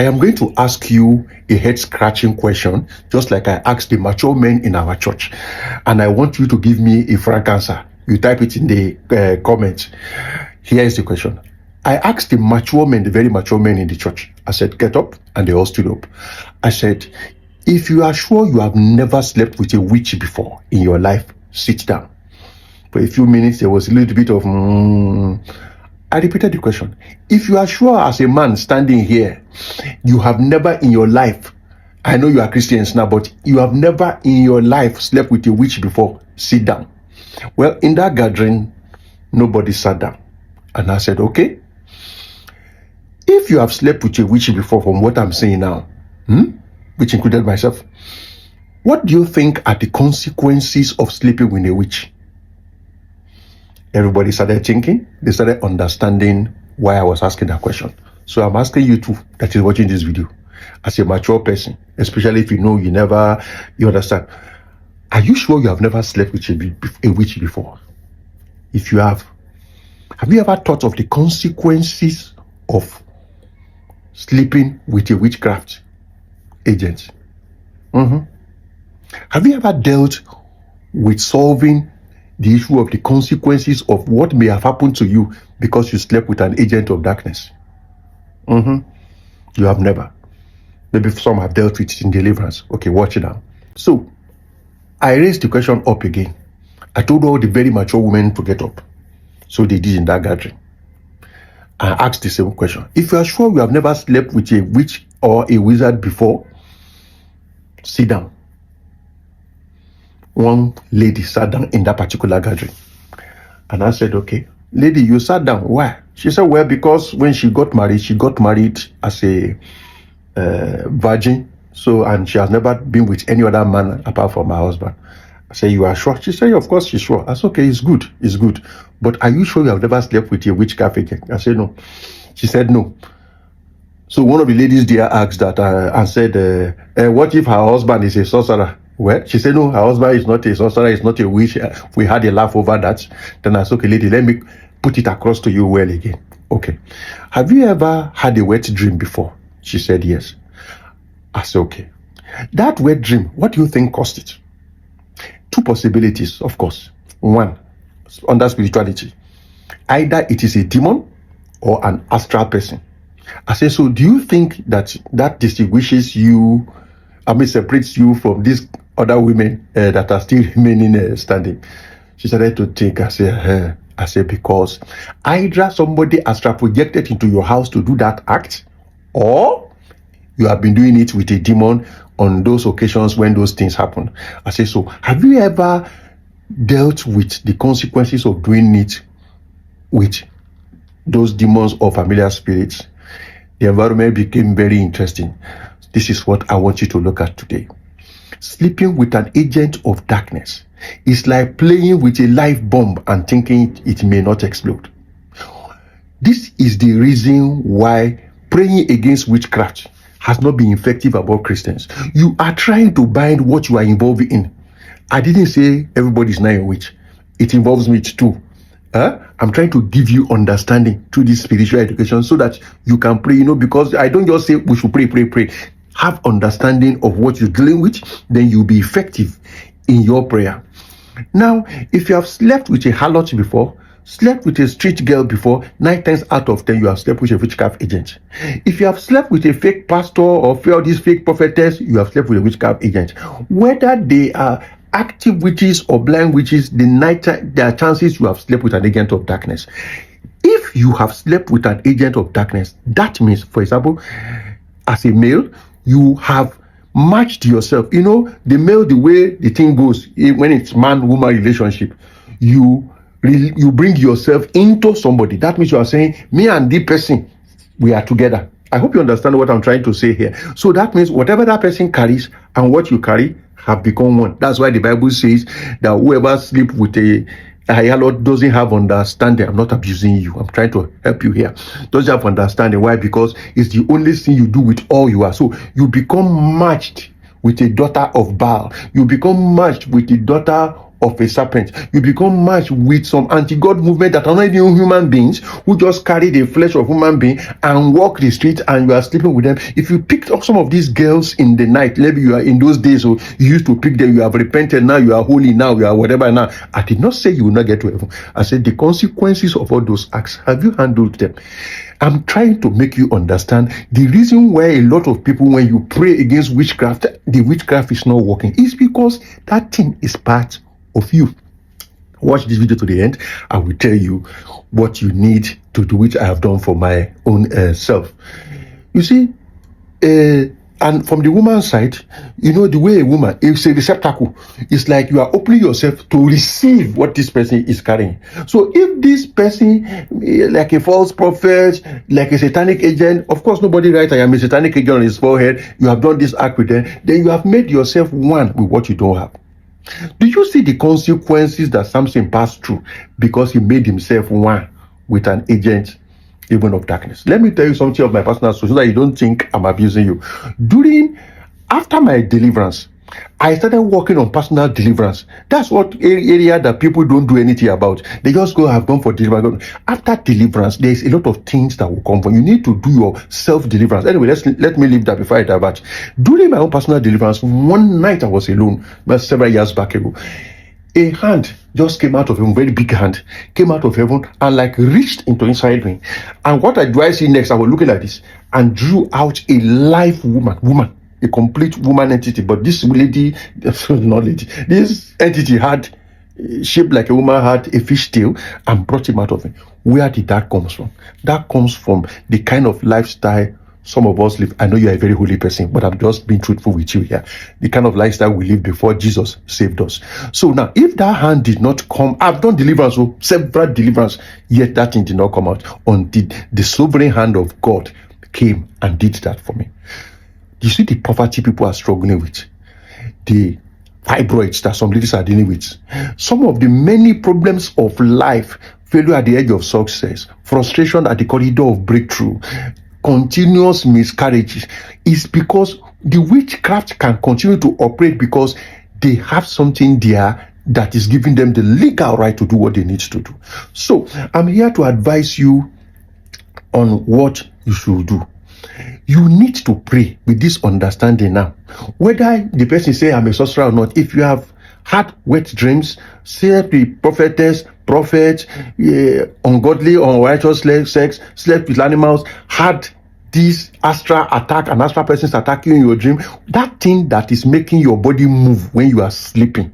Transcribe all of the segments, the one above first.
I am going to ask you a head-scratching question, just like I asked the mature men in our church. And I want you to give me a frank answer. You type it in the comments. Here is the question. I asked the mature men, the very mature men in the church. I said, get up, and they all stood up. I said, if you are sure you have never slept with a witch before in your life, sit down. For a few minutes, there was a little bit of I repeated the question. If you are sure as a man standing here, you have never in your life, I know you are Christians now, but you have never in your life slept with a witch before, sit down. Well, in that gathering, nobody sat down. And I said, okay, if you have slept with a witch before, from what I'm saying now, which included myself, what do you think are the consequences of sleeping with a witch? Everybody started thinking. They started understanding why I was asking that question. So I'm asking you too, that is watching this video, as a mature person, especially if you know you understand. Are you sure you have never slept with a witch before? If you have you ever thought of the consequences of sleeping with a witchcraft agent? Have you ever dealt with solving the issue of the consequences of what may have happened to you because you slept with an agent of darkness? You have never. Maybe some have dealt with it in Deliverance. Okay, watch it now. So, I raised the question up again. I told all the very mature women to get up. So they did in that gathering. I asked the same question. If you are sure you have never slept with a witch or a wizard before, sit down. One lady sat down in that particular gathering. And I said, okay, lady, you sat down. Why? She said, well, because when she got married as a virgin. So, and she has never been with any other man apart from her husband. I said, you are sure? She said, of course she's sure. I said, okay, it's good. But are you sure you have never slept with a witchcraft agent? I said, no. She said, no. So one of the ladies there asked that and said, what if her husband is a sorcerer? Well, she said, no, her husband is not a sorcerer, is not a witch. We had a laugh over that. Then I said, okay, lady, let me put it across to you well again. Okay. Have you ever had a wet dream before? She said, yes. I said, okay. That wet dream, what do you think caused it? Two possibilities, of course. One, under spirituality. Either it is a demon or an astral person. I said, so do you think that distinguishes you, separates you from these other women that are still remaining standing? She started to think. I said, because either somebody astral projected into your house to do that act, or you have been doing it with a demon on those occasions when those things happen. I say, so have you ever dealt with the consequences of doing it with those demons or familiar spirits? The environment became very interesting. This is what I want you to look at today. Sleeping with an agent of darkness is like playing with a live bomb and thinking it may not explode. This is the reason why praying against witchcraft has not been effective about Christians. You are trying to bind what you are involved in. I didn't say everybody is not a witch. It involves me too. I'm trying to give you understanding through this spiritual education so that you can pray, because I don't just say we should pray. Have understanding of what you're dealing with, then you'll be effective in your prayer. Now, if you have slept with a harlot before, slept with a street girl before, 9 times out of 10 you have slept with a witchcraft agent. If you have slept with a fake pastor or this fake prophetess, you have slept with a witchcraft agent. Whether they are active witches or blind witches, there are chances you have slept with an agent of darkness. If you have slept with an agent of darkness, that means, for example, as a male, you have matched yourself. The male, the way the thing goes, when it's man-woman relationship, you bring yourself into somebody. That means you are saying, me and the person, we are together. I hope you understand what I'm trying to say here. So that means whatever that person carries and what you carry have become one. That's why the Bible says that whoever sleeps with a harlot doesn't have understanding. I'm not abusing you. I'm trying to help you here. Doesn't have understanding. Why? Because it's the only thing you do with all you are. So you become matched with a daughter of Baal. You become matched with the daughter of a serpent. You become matched with some anti-God movement that are not even human beings, who just carry the flesh of human being and walk the street, and you are sleeping with them. If you picked up some of these girls in the night, maybe you are in those days, so you used to pick them, you have repented, now you are holy, now you are whatever. Now, I did not say you will not get to heaven. I said the consequences of all those acts, have you handled them? I'm trying to make you understand the reason why a lot of people, when you pray against witchcraft, the witchcraft is not working, is because that thing is part of you. Watch this video to the end. I will tell you what you need to do, which I have done for my own self. You see, and from the woman's side, you know, the way a woman is a receptacle, it's like you are opening yourself to receive what this person is carrying. So if this person, like a false prophet, like a satanic agent, of course nobody writes, I am a satanic agent on his forehead, you have done this act with them, then you have made yourself one with what you don't have. Do you see the consequences that Samson passed through because he made himself one with an agent, even of darkness? Let me tell you something of my personal story so that you don't think I'm abusing you. After my deliverance, I started working on personal deliverance. That's what area that people don't do anything about. They just have gone for deliverance. After deliverance, there's a lot of things that will come from. You need to do your self-deliverance. Anyway, let me leave that before I divert. During my own personal deliverance, one night I was alone, several years back ago. A hand just came out of heaven, very big hand, came out of heaven and like reached into inside me. And what do I see next? I was looking at this and drew out a live woman, a complete woman entity. But this lady, not lady, this entity had shaped like a woman, had a fish tail, and brought him out of it. Where did that come from? That comes from the kind of lifestyle some of us live. I know you are a very holy person, but I'm just being truthful with you here. The kind of lifestyle we live before Jesus saved us. So now, if that hand did not come, I've done deliverance, so several deliverance, yet that thing did not come out until the sovereign hand of God came and did that for me. You see the poverty people are struggling with, the fibroids that some ladies are dealing with, some of the many problems of life, failure at the edge of success, frustration at the corridor of breakthrough, continuous miscarriages, is because the witchcraft can continue to operate because they have something there that is giving them the legal right to do what they need to do. So I'm here to advise you on what you should do. You need to pray with this understanding now. Whether the person say I'm a sorcerer or not, if you have had wet dreams, slept with prophetess, prophet, ungodly, unrighteous sex, slept with animals, had this astral attack, an astral person is attacking you in your dream, that thing that is making your body move when you are sleeping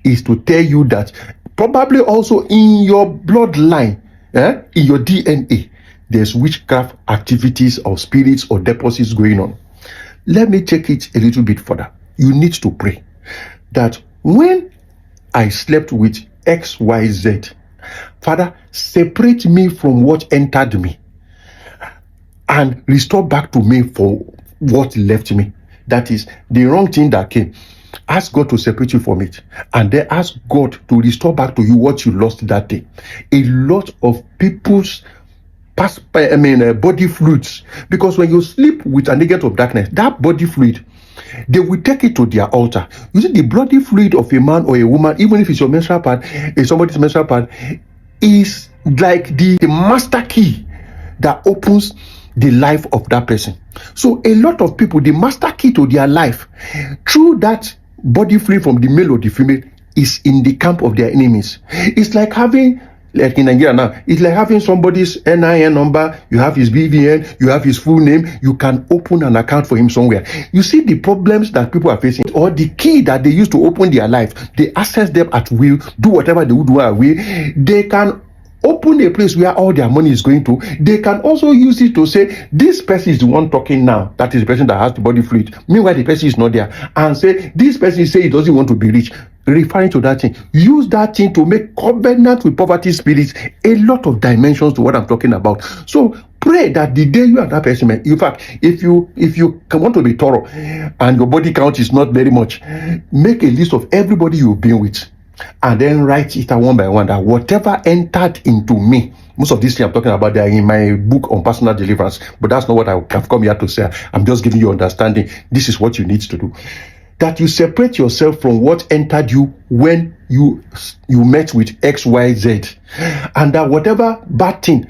is to tell you that probably also in your bloodline, in your DNA, there's witchcraft activities or spirits or deposits going on. Let me take it a little bit further. You need to pray that when I slept with XYZ, Father, separate me from what entered me and restore back to me for what left me. That is the wrong thing that came. Ask God to separate you from it, and then ask God to restore back to you what you lost that day. A lot of people's body fluids, because when you sleep with an agent of darkness, that body fluid, they will take it to their altar. You see, the bloody fluid of a man or a woman, even if it's your menstrual pad, if somebody's menstrual pad, is like the master key that opens the life of that person. So a lot of people, the master key to their life through that body fluid from the male or the female is in the camp of their enemies. It's like having, like in Nigeria now, it's like having somebody's NIN number, you have his BVN, you have his full name, you can open an account for him somewhere. You see the problems that people are facing, or the key that they use to open their life, they access them at will, do whatever they would do at will. They can open a place where all their money is going to. They can also use it to say, this person is the one talking now, that is the person that has the body fluid. Meanwhile, the person is not there. And say, this person say he doesn't want to be rich. Referring to that thing, use that thing to make covenant with poverty spirits. A lot of dimensions to what I'm talking about. So pray that the day you are that person, in fact, if you want to be thorough and your body count is not very much, make a list of everybody you've been with and then write it out one by one, that whatever entered into me, most of these things I'm talking about, they are in my book on personal deliverance, but that's not what I have come here to say. I'm just giving you understanding. This is what you need to do. That you separate yourself from what entered you when you met with XYZ, and that whatever bad thing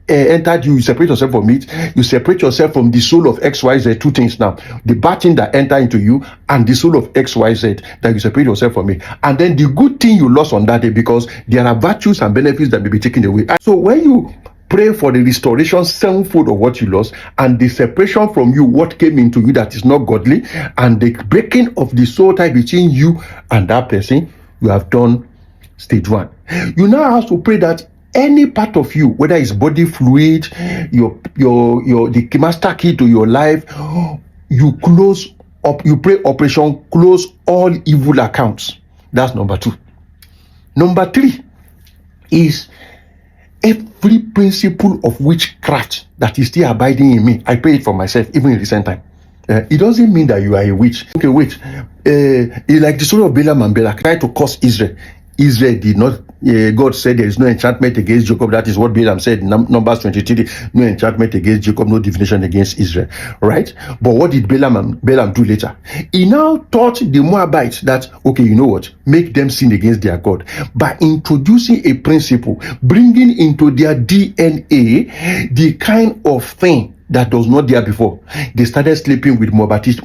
entered you, you separate yourself from it. You separate yourself from the soul of XYZ. Two things now: the bad thing that entered into you, and the soul of XYZ, that you separate yourself from it. And then the good thing you lost on that day, because there are virtues and benefits that may be taken away. So when you pray for the restoration sevenfold of what you lost, and the separation from you what came into you that is not godly, and the breaking of the soul tie between you and that person, you have done stage one. You now have to pray that any part of you, whether it's body fluid, the master key to your life, you close up, you pray operation close all evil accounts. That's number 2. Number 3 is every principle of witchcraft that is still abiding in me. I pray it for myself, even in recent time. It doesn't mean that you are a witch. Okay, wait. It's like the story of Balaam and Balak tried to curse Israel. Israel did not. God said there is no enchantment against Jacob. That is what Balaam said in Numbers 23. No enchantment against Jacob, no divination against Israel. Right? But what did Balaam do later? He now taught the Moabites that, okay, you know what? Make them sin against their God by introducing a principle, bringing into their DNA the kind of thing that was not there before. They started sleeping with Moabitish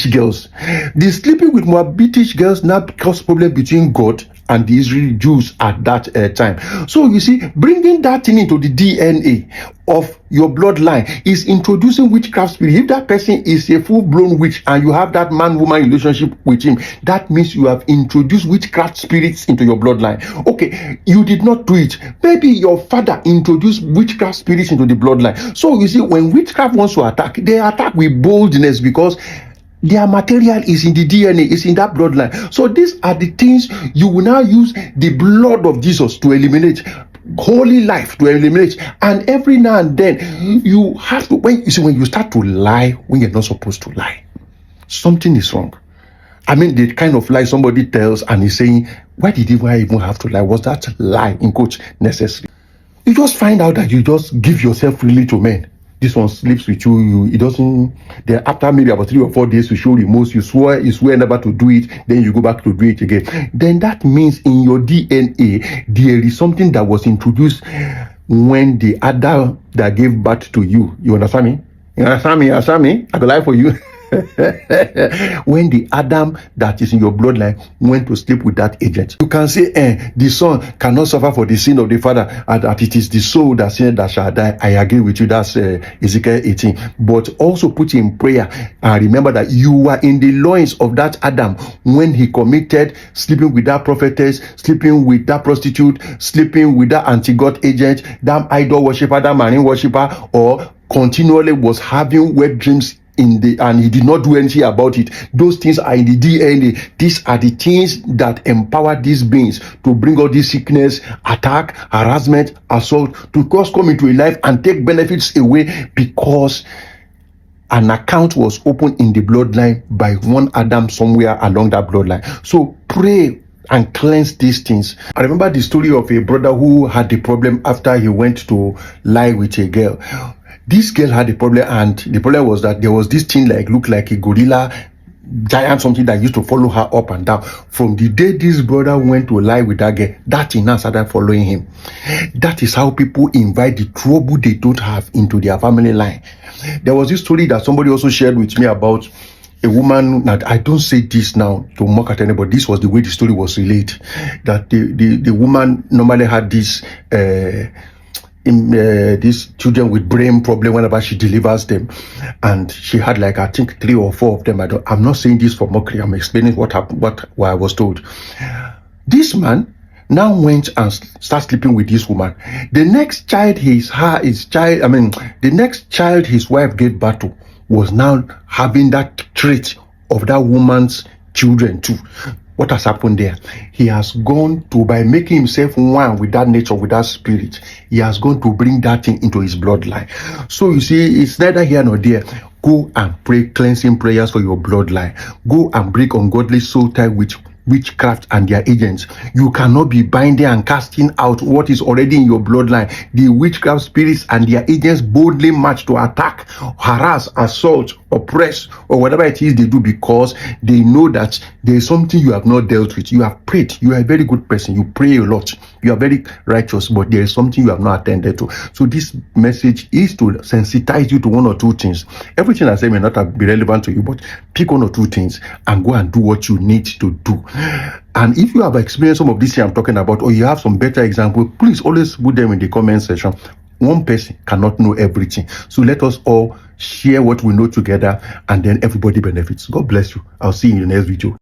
girls. The sleeping with Moabitish girls now caused problem between God and the Israeli Jews at that time. So you see, bringing that thing into the DNA of your bloodline is introducing witchcraft spirit. If that person is a full-blown witch and you have that man-woman relationship with him, that means you have introduced witchcraft spirits into your bloodline. Okay, you did not do it. Maybe your father introduced witchcraft spirits into the bloodline. So you see, when witchcraft wants to attack, they attack with boldness because their material is in the DNA, is in that bloodline. So these are the things you will now use the blood of Jesus to eliminate, holy life to eliminate. And every now and then you have to, when you start to lie when you're not supposed to lie, something is wrong. I mean, the kind of lie somebody tells and is saying, why did I even have to lie? Was that lie, in quotes, necessary? You just find out that you just give yourself freely to men. This one sleeps with you, it doesn't, then after maybe about 3 or 4 days you show remorse, you swear never to do it, then you go back to do it again. Then that means in your DNA there is something that was introduced when the Adam that gave birth to you. You understand me? You understand me? I can lie for you. When the Adam that is in your bloodline went to sleep with that agent, you can say, the son cannot suffer for the sin of the father, and that it is the soul that sinned that shall die. I agree with you. That's Ezekiel 18. But also put in prayer and remember that you were in the loins of that Adam when he committed sleeping with that prophetess, sleeping with that prostitute, sleeping with that anti-God agent, that idol worshiper, that marine worshiper, or continually was having wet dreams and he did not do anything about it. Those things are in the DNA. These are the things that empower these beings to bring all this sickness, attack, harassment, assault, to just come into a life and take benefits away because an account was opened in the bloodline by one Adam somewhere along that bloodline. So pray and cleanse these things. I remember the story of a brother who had the problem after he went to lie with a girl. This girl had a problem, and the problem was that there was this thing looked like a gorilla, giant something that used to follow her up and down. From the day this brother went to lie with that girl, that thing now started following him. That is how people invite the trouble they don't have into their family line. There was this story that somebody also shared with me about a woman, that I don't say this now to mock at anybody, this was the way the story was related, that the woman normally had this these children with brain problem whenever she delivers them, and she had I think 3 or 4 of them. I'm not saying this for mockery, I'm explaining what I was told. This man now went and started sleeping with this woman. The next child the next child his wife gave birth to was now having that trait of that woman's children too. What has happened there? He has gone to, by making himself one with that nature, with that spirit, he has gone to bring that thing into his bloodline. So you see, it's neither here nor there. Go and pray cleansing prayers for your bloodline. Go and break ungodly soul tie with witchcraft and their agents. You cannot be binding and casting out what is already in your bloodline. The witchcraft spirits and their agents boldly march to attack, harass, assault, oppress, or whatever it is they do, because they know that there is something you have not dealt with. You have prayed. You are a very good person. You pray a lot. You are very righteous, but there is something you have not attended to. So this message is to sensitize you to one or two things. Everything I say may not be relevant to you, but pick one or two things and go and do what you need to do. And if you have experienced some of this I'm talking about, or you have some better example, please always put them in the comment section. One person cannot know everything. So let us all share what we know together, and then everybody benefits. God bless you. I'll see you in the next video.